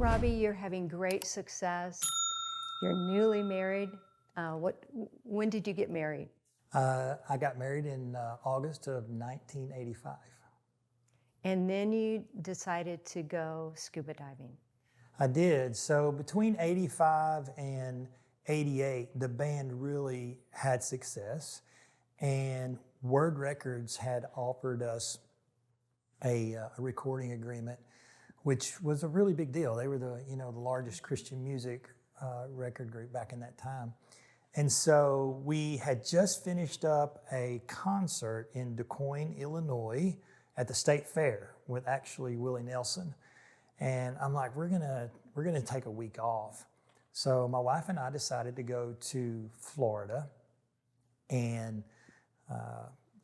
Robby, you're having great success. You're newly married. When did you get married? I got married in August of 1985. And then you decided to go scuba diving. I did. So between 85 and 88, the band really had success, and Word Records had offered us a recording agreement, which was a really big deal. They were the largest Christian music record group back in that time. And so we had just finished up a concert in Des Moines, Illinois at the State Fair with actually Willie Nelson. And I'm like, we're gonna take a week off. So my wife and I decided to go to Florida and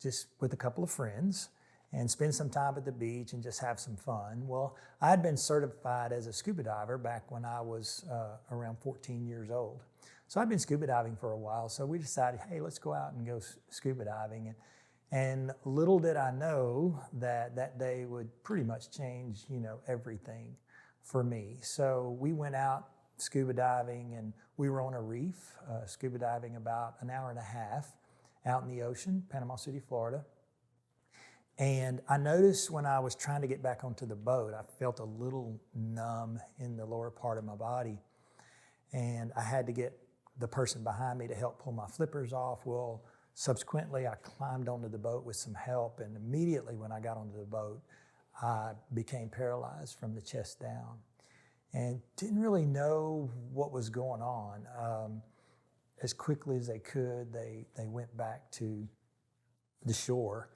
just with a couple of friends and spend some time at the beach and just have some fun. Well, I had been certified as a scuba diver back when I was around 14 years old. So I'd been scuba diving for a while, so we decided, hey, let's go out and go scuba diving. And little did I know that that day would pretty much change, everything for me. So we went out scuba diving, and we were on a reef, scuba diving about an hour and a half out in the ocean, Panama City, Florida. And I noticed when I was trying to get back onto the boat, I felt a little numb in the lower part of my body. And I had to get the person behind me to help pull my flippers off. Well, subsequently, I climbed onto the boat with some help, and immediately when I got onto the boat, I became paralyzed from the chest down and didn't really know what was going on. As quickly as they could, they went back to the shore,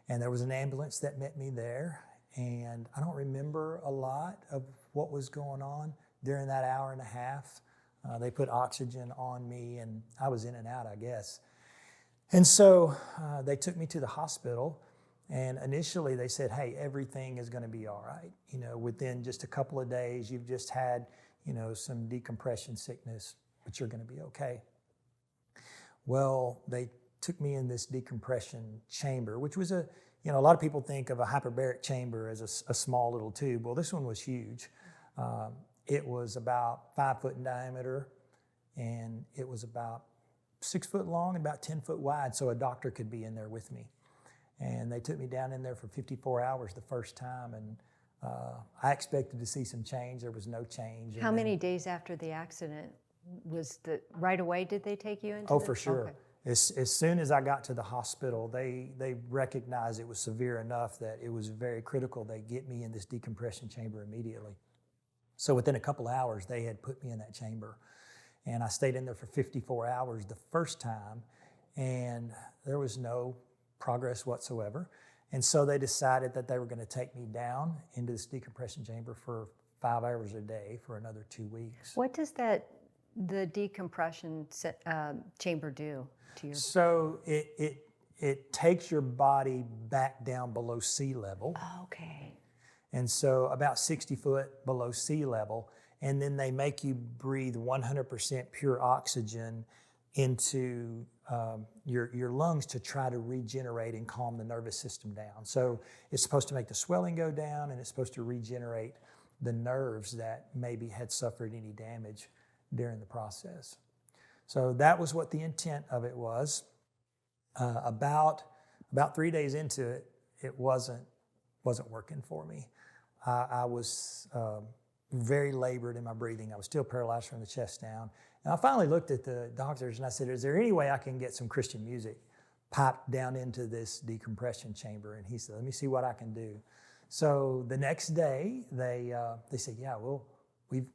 and there was an ambulance that met me there, and I don't remember a lot of what was going on during that hour and a half. They put oxygen on me, and I was in and out, I guess. And so they took me to the hospital, and initially they said, hey, everything is going to be all right. Within just a couple of days, you've just had, some decompression sickness, but you're going to be okay. Well, they took me in this decompression chamber, which was a lot of people think of a hyperbaric chamber as a small little tube. Well, this one was huge. It was about 5 foot in diameter, and it was about 6 foot long and about 10 foot wide, so a doctor could be in there with me. And they took me down in there for 54 hours the first time, and I expected to see some change. There was no change. How many days after the accident right away did they take you into Oh, for sure. Okay. As soon as I got to the hospital, they recognized it was severe enough that it was very critical they get me in this decompression chamber immediately. So within a couple hours, they had put me in that chamber. And I stayed in there for 54 hours the first time, and there was no progress whatsoever. And so they decided that they were going to take me down into this decompression chamber for 5 hours a day for another 2 weeks. What does the decompression chamber do to your? So it takes your body back down below sea level. Oh, okay. And so about 60 foot below sea level, and then they make you breathe 100% pure oxygen into your lungs to try to regenerate and calm the nervous system down. So it's supposed to make the swelling go down, and it's supposed to regenerate the nerves that maybe had suffered any damage during the process. So that was what the intent of it was. About 3 days into it, it wasn't working for me. I was very labored in my breathing. I was still paralyzed from the chest down. And I finally looked at the doctors and I said, is there any way I can get some Christian music piped down into this decompression chamber? And he said, let me see what I can do. So the next day, they said, yeah, well,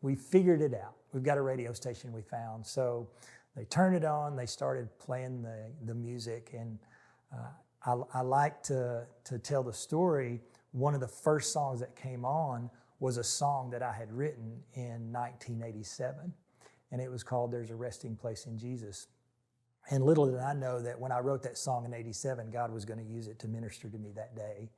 we figured it out. We've got a radio station we found. So they turned it on. They started playing the music. And I like to tell the story. One of the first songs that came on was a song that I had written in 1987, and it was called There's a Resting Place in Jesus. And little did I know that when I wrote that song in 87, God was going to use it to minister to me that day.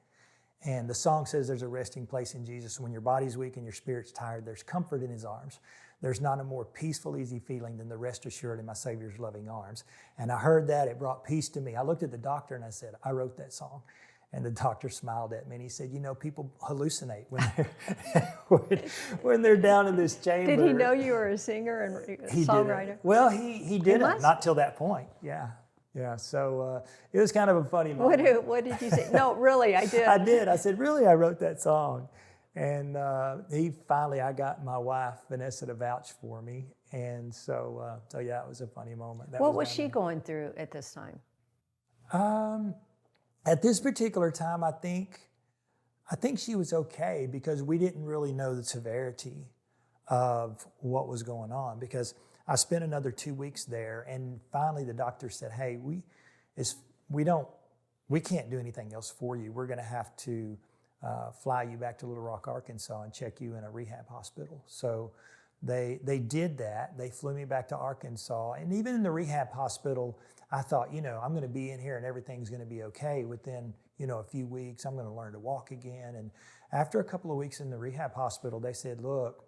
And the song says there's a resting place in Jesus. When your body's weak and your spirit's tired, there's comfort in his arms. There's not a more peaceful, easy feeling than the rest assured in my Savior's loving arms. And I heard that. It brought peace to me. I looked at the doctor and I said, I wrote that song. And the doctor smiled at me and he said, people hallucinate when they're down in this chamber. Did he know you were a singer and He songwriter? didn't. Well, he didn't, must. not till that point. Yeah. So it was kind of a funny moment. What did you say? No, really, I did. I did. I said, really, I wrote that song. And I got my wife, Vanessa, to vouch for me. And so yeah, it was a funny moment. What was she going through at this time? At this particular time, I think she was okay because we didn't really know the severity of what was going on, because I spent another 2 weeks there, and finally the doctor said, hey, we can't do anything else for you. We're going to have to fly you back to Little Rock, Arkansas and check you in a rehab hospital. So they did that. They flew me back to Arkansas, and even in the rehab hospital, I thought, I'm going to be in here and everything's going to be okay. Within, a few weeks, I'm going to learn to walk again. And after a couple of weeks in the rehab hospital, they said, look,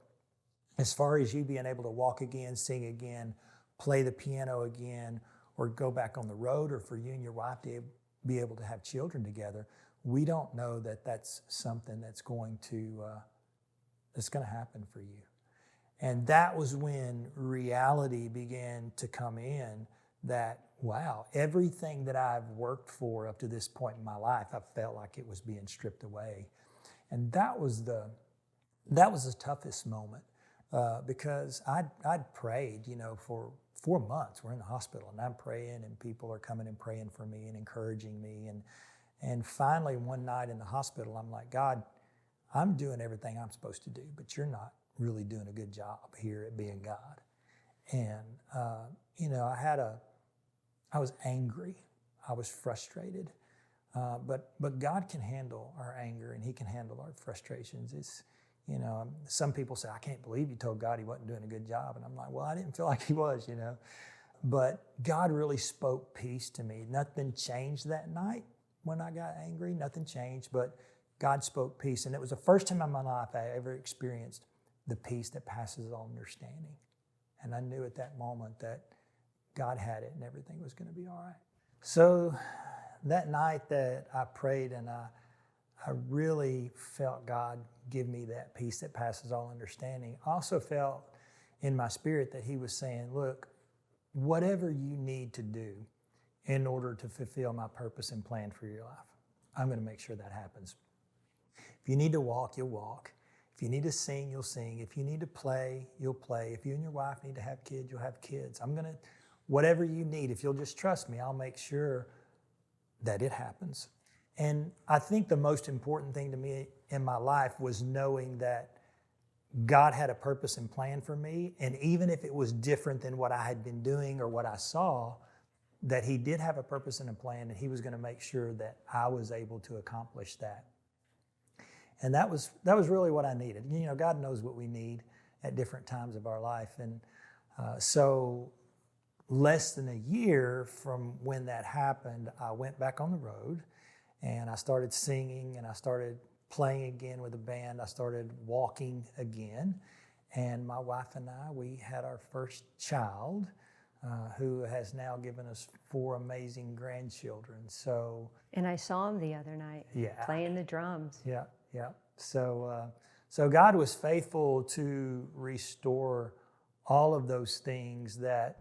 as far as you being able to walk again, sing again, play the piano again, or go back on the road, or for you and your wife to be able to have children together, we don't know that that's something that's going to happen for you. And that was when reality began to come in, that, wow, everything that I've worked for up to this point in my life, I felt like it was being stripped away. And that was the toughest moment, because I'd prayed, for 4 months. We're in the hospital, and I'm praying, and people are coming and praying for me and encouraging me. And finally, one night in the hospital, I'm like, God, I'm doing everything I'm supposed to do, but you're not really doing a good job here at being God. And, I was angry. I was frustrated. But God can handle our anger, and he can handle our frustrations. It's, some people say, I can't believe you told God he wasn't doing a good job. And I'm like, well, I didn't feel like he was, But God really spoke peace to me. Nothing changed that night when I got angry. Nothing changed, but God spoke peace. And it was the first time in my life I ever experienced the peace that passes all understanding. And I knew at that moment that God had it and everything was going to be all right. So that night that I prayed, and I really felt God give me that peace that passes all understanding. I also felt in my spirit that he was saying, look, whatever you need to do in order to fulfill my purpose and plan for your life, I'm going to make sure that happens. If you need to walk, you'll walk. If you need to sing, you'll sing. If you need to play, you'll play. If you and your wife need to have kids, you'll have kids. Whatever you need, if you'll just trust me, I'll make sure that it happens. And I think the most important thing to me in my life was knowing that God had a purpose and plan for me. And even if it was different than what I had been doing or what I saw, that he did have a purpose and a plan, and he was going to make sure that I was able to accomplish that. And that was really what I needed. God knows what we need at different times of our life. And so less than a year from when that happened, I went back on the road, and I started singing, and I started playing again with a band. I started walking again. And my wife and I, we had our first child, who has now given us 4 amazing grandchildren. So, and I saw him the other night, playing the drums. Yeah. So God was faithful to restore all of those things that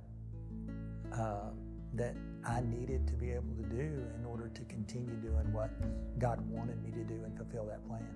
I needed to be able to do in order to continue doing what God wanted me to do and fulfill that plan.